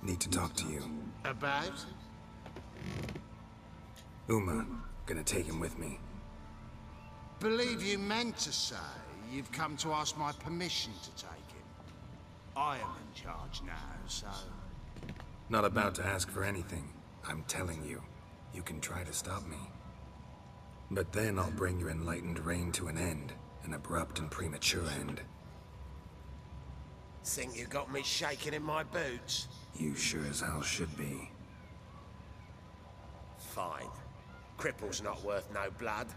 Need to talk to you. About? Uma. Gonna take him with me. Believe you meant to say you've come to ask my permission to take him. I am in charge now, so... Not about to ask for anything. I'm telling you. You can try to stop me. But then I'll bring your enlightened reign to an end. An abrupt and premature end. Think you got me shaking in my boots? You sure as hell should be. Fine. Cripple's not worth no blood.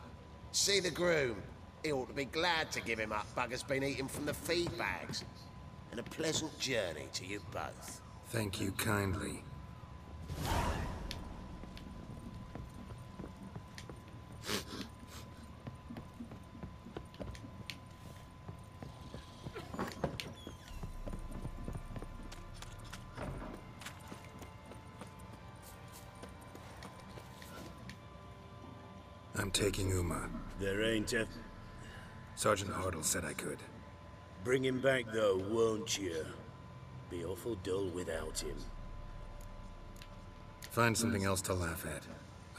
See the groom. He ought to be glad to give him up. Bugger's been eating from the feed bags. And a pleasant journey to you both. Thank you kindly. I'm taking Uma. There ain't a... Sergeant Hartle said I could. Bring him back though, won't you? Be awful dull without him. Find something else to laugh at.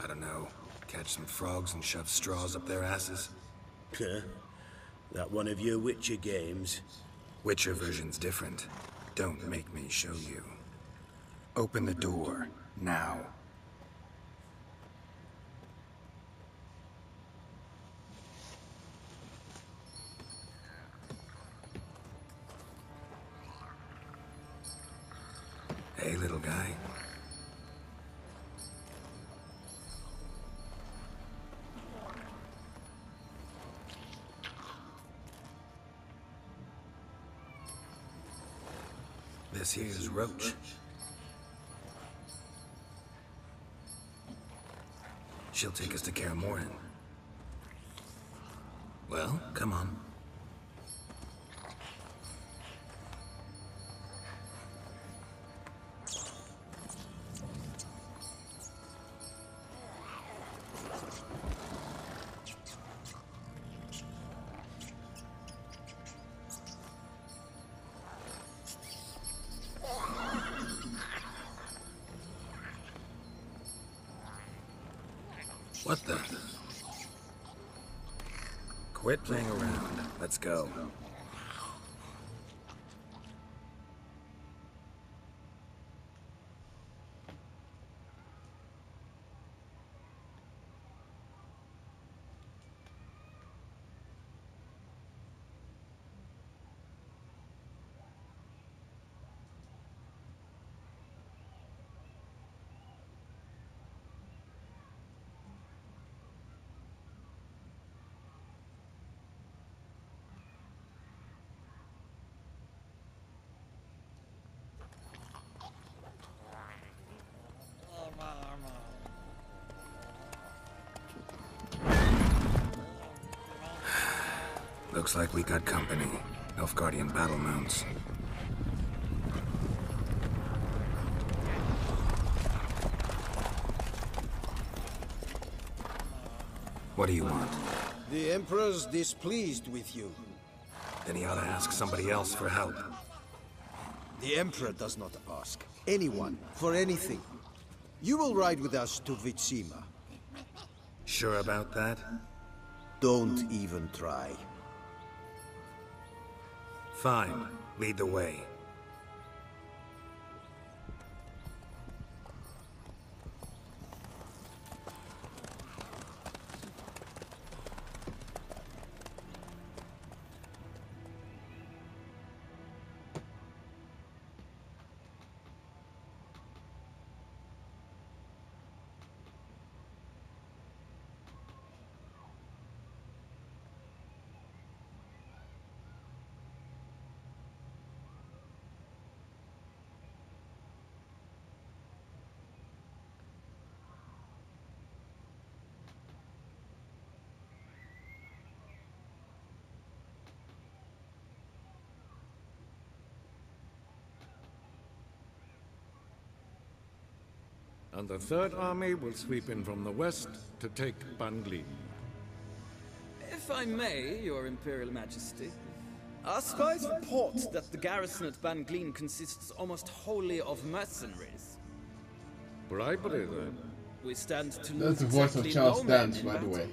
I don't know. Catch some frogs and shove straws up their asses. Huh? That one of your Witcher games? Witcher version's different. Don't make me show you. Open the door. Now. Hey, little guy. This here's Roach. She'll take us to Kaer Morhen. Well, come on. What the? Quit playing around. Let's go. Looks like we got company. Nilfgaardian battle mounts. What do you want? The Emperor's displeased with you. Then he ought to ask somebody else for help. The Emperor does not ask anyone for anything. You will ride with us to Vitsima. Sure about that? Don't even try. Fine. Lead the way. And the Third Army will sweep in from the west to take Ban Glin. If I may, Your Imperial Majesty, Our spies report that the garrison at Ban Glean consists almost wholly of mercenaries. Bribery, then. We stand to That's lose the voice of exactly Charles no men Dance, in by the battle. way.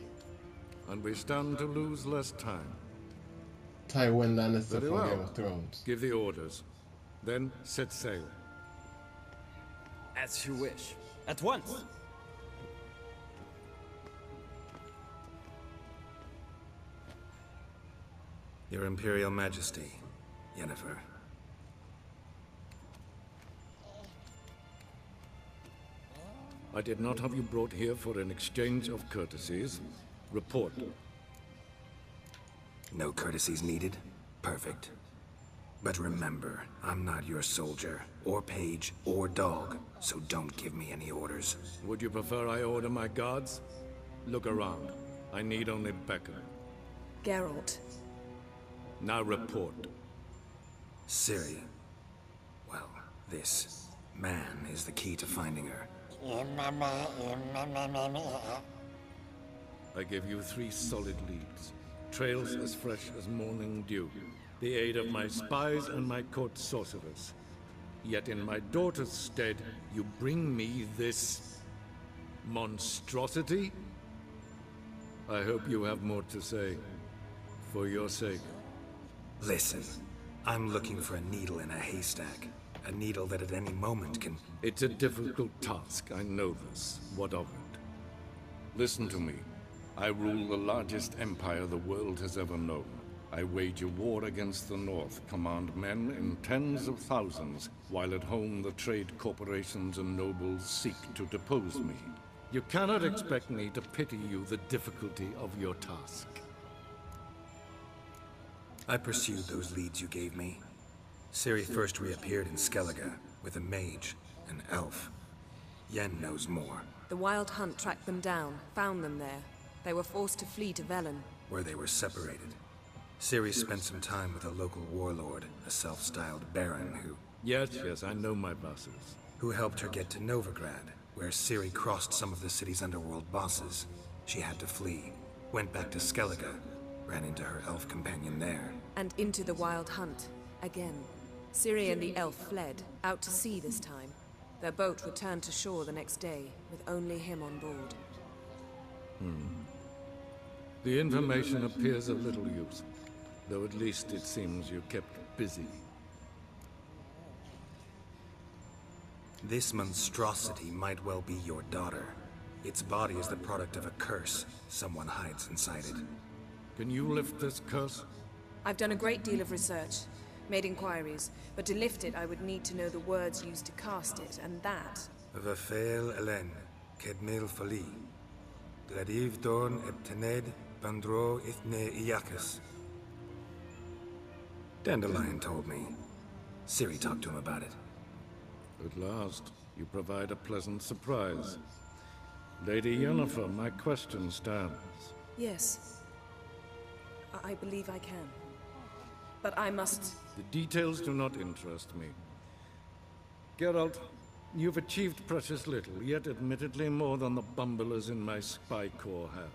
And we stand to lose less time. Tywin Lannister Very from well. Game of Thrones. Give the orders. Then set sail. As you wish. At once. Your Imperial Majesty, Yennefer. I did not have you brought here for an exchange of courtesies. Report. No courtesies needed? Perfect. But remember, I'm not your soldier, or page, or dog, so don't give me any orders. Would you prefer I order my guards? Look around. I need only beckon. Geralt. Now report. Ciri. Well, this man is the key to finding her. I give you 3 solid leads. Trails as fresh as morning dew. The aid of my spies and my court sorcerers. Yet in my daughter's stead, you bring me this monstrosity? I hope you have more to say. For your sake. Listen, I'm looking for a needle in a haystack. A needle that at any moment can... It's a difficult task, I know this. What of it? Listen to me. I rule the largest empire the world has ever known. I wage a war against the North, command men in tens of thousands, while at home the trade corporations and nobles seek to depose me. You cannot expect me to pity you the difficulty of your task. I pursued those leads you gave me. Ciri first reappeared in Skellige with a mage, an elf. Yen knows more, The Wild Hunt tracked them down, found them there. They were forced to flee to Velen. where they were separated. Ciri spent some time with a local warlord, a self-styled baron Yes, I know my bosses. who helped her get to Novigrad, where Ciri crossed some of the city's underworld bosses. She had to flee, went back to Skellige, ran into her elf companion there. And into the Wild Hunt. Again. Ciri and the elf fled, out to sea this time. Their boat returned to shore the next day, with only him on board. The information appears of little use, though at least it seems you kept busy. This monstrosity might well be your daughter. Its body is the product of a curse someone hides inside it. Can you lift this curse? I've done a great deal of research, made inquiries, but to lift it I would need to know the words used to cast it, and that... Vafel Elen, Kedmil Fali, Gladiv Dorn Eptened, Bandro Ithne Iacus. Dandelion told me. Ciri talked to him about it. At last, you provide a pleasant surprise. Lady Yennefer, my question stands. Yes. I believe I can. But I must... The details do not interest me. Geralt, you've achieved precious little, yet admittedly more than the bumblers in my spy corps have.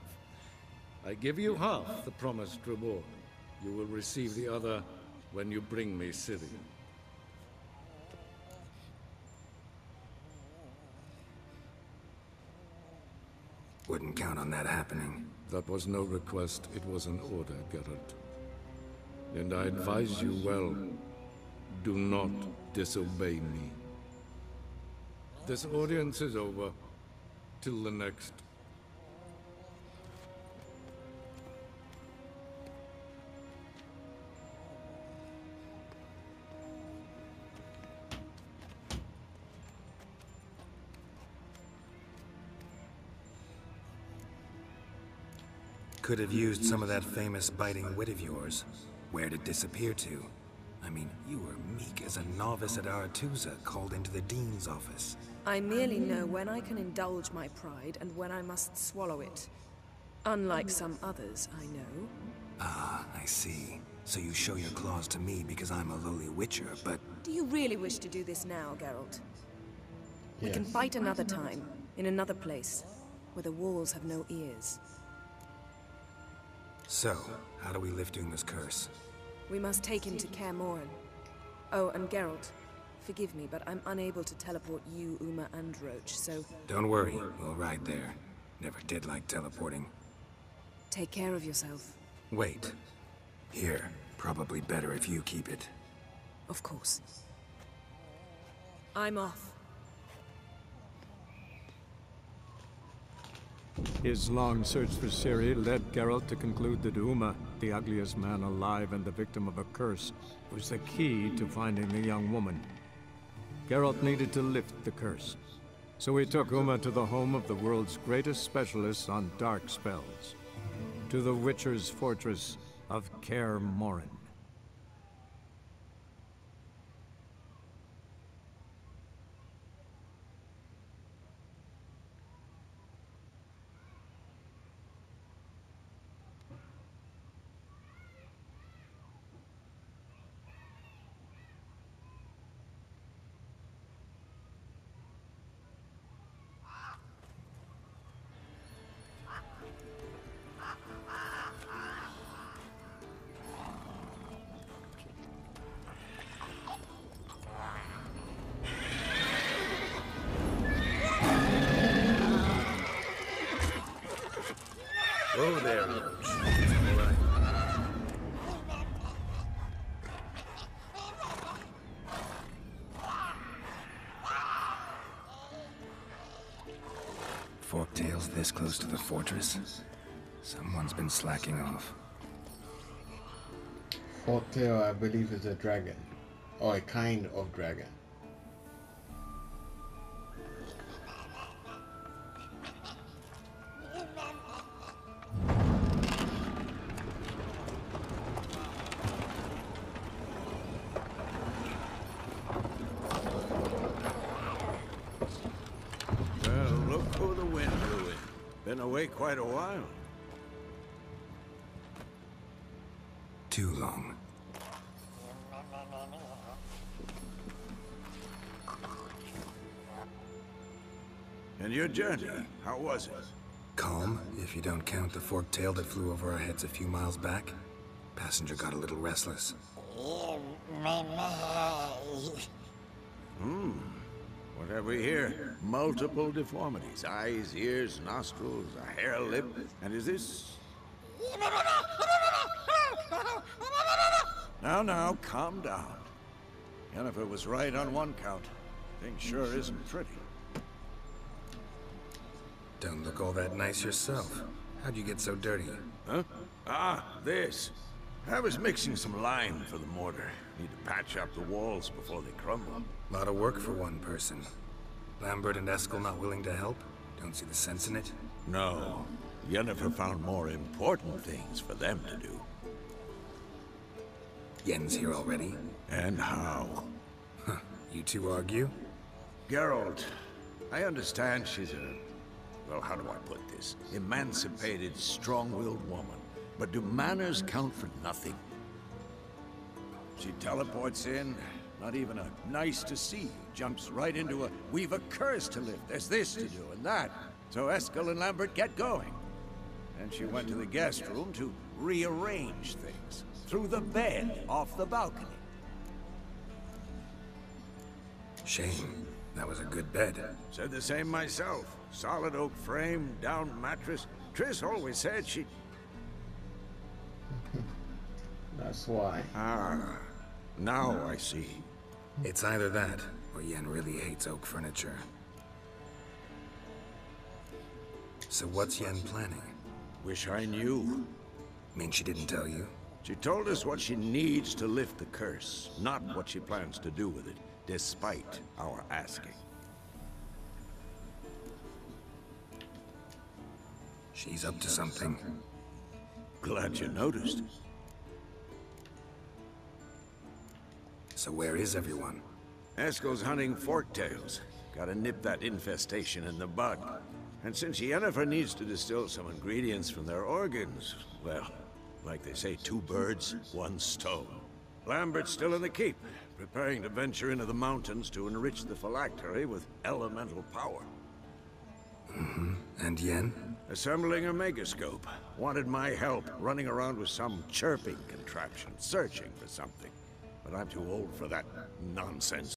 I give you half the promised reward. You will receive the other when you bring me Ciri. Wouldn't count on that happening. That was no request, it was an order, Geralt. And I advise you well, do not disobey me. This audience is over. Till the next. Could have used some of that famous biting wit of yours. Where'd it disappear to? I mean, you were meek as a novice at Aretuza, called into the Dean's office. I merely know when I can indulge my pride and when I must swallow it. Unlike some others, I know. Ah, I see. So you show your claws to me because I'm a lowly witcher, but... Do you really wish to do this now, Geralt? We Yes. can fight another time, in another place, where the walls have no ears. So, how do we lift Uma's curse? We must take him to Kaer Morhen. Oh, and Geralt, forgive me, but I'm unable to teleport you, Uma, and Roach, so... Don't worry, we'll ride there. Never did like teleporting. Take care of yourself. Wait. Here. Probably better if you keep it. Of course. I'm off. His long search for Ciri led Geralt to conclude that Uma, the ugliest man alive and the victim of a curse, was the key to finding the young woman. Geralt needed to lift the curse, so he took Uma to the home of the world's greatest specialists on dark spells, to the Witcher's fortress of Kaer Morhen. Whoa there, Roach. All right. Forktail's this close to the fortress? Someone's been slacking off. Forktail, I believe, is a dragon. Or a kind of dragon. Been away quite a while. Too long. And your journey, how was it? Calm, if you don't count the forktail that flew over our heads a few miles back. Passenger got a little restless. What have we here? Multiple deformities. Eyes, ears, nostrils, a hair lip. And is this... Now, calm down. Yennefer was right on one count. Thing sure isn't pretty. Don't look all that nice yourself. How'd you get so dirty? Huh? Ah, this. I was mixing some lime for the mortar. Need to patch up the walls before they crumble. Lot of work for one person. Lambert and Eskel not willing to help? Don't see the sense in it? No. Yennefer found more important things for them to do. Yen's here already? And how? Huh. You two argue? Geralt, I understand she's a... well, how do I put this? Emancipated, strong-willed woman. But do manners count for nothing? She teleports in, not even a nice to see you, jumps right into a we've a curse to lift, there's this to do and that. So Eskel and Lambert get going. And she went to the guest room to rearrange things. Through the bed, off the balcony. Shame. That was a good bed. Said the same myself. Solid oak frame, down mattress. Triss always said she... That's why. Ah, now I see. It's either that, or Yen really hates oak furniture. So what's Yen planning? Wish I knew. Mean she didn't tell you? She told us what she needs to lift the curse, not what she plans to do with it, despite our asking. She's up to something. Glad you noticed. So where is everyone? Eskel's hunting forktails. Gotta nip that infestation in the bud. And since Yennefer needs to distill some ingredients from their organs, well, like they say, 2 birds, 1 stone. Lambert's still in the keep, preparing to venture into the mountains to enrich the phylactery with elemental power. And Yen? Assembling a megascope. Wanted my help running around with some chirping contraption, searching for something. But I'm too old for that nonsense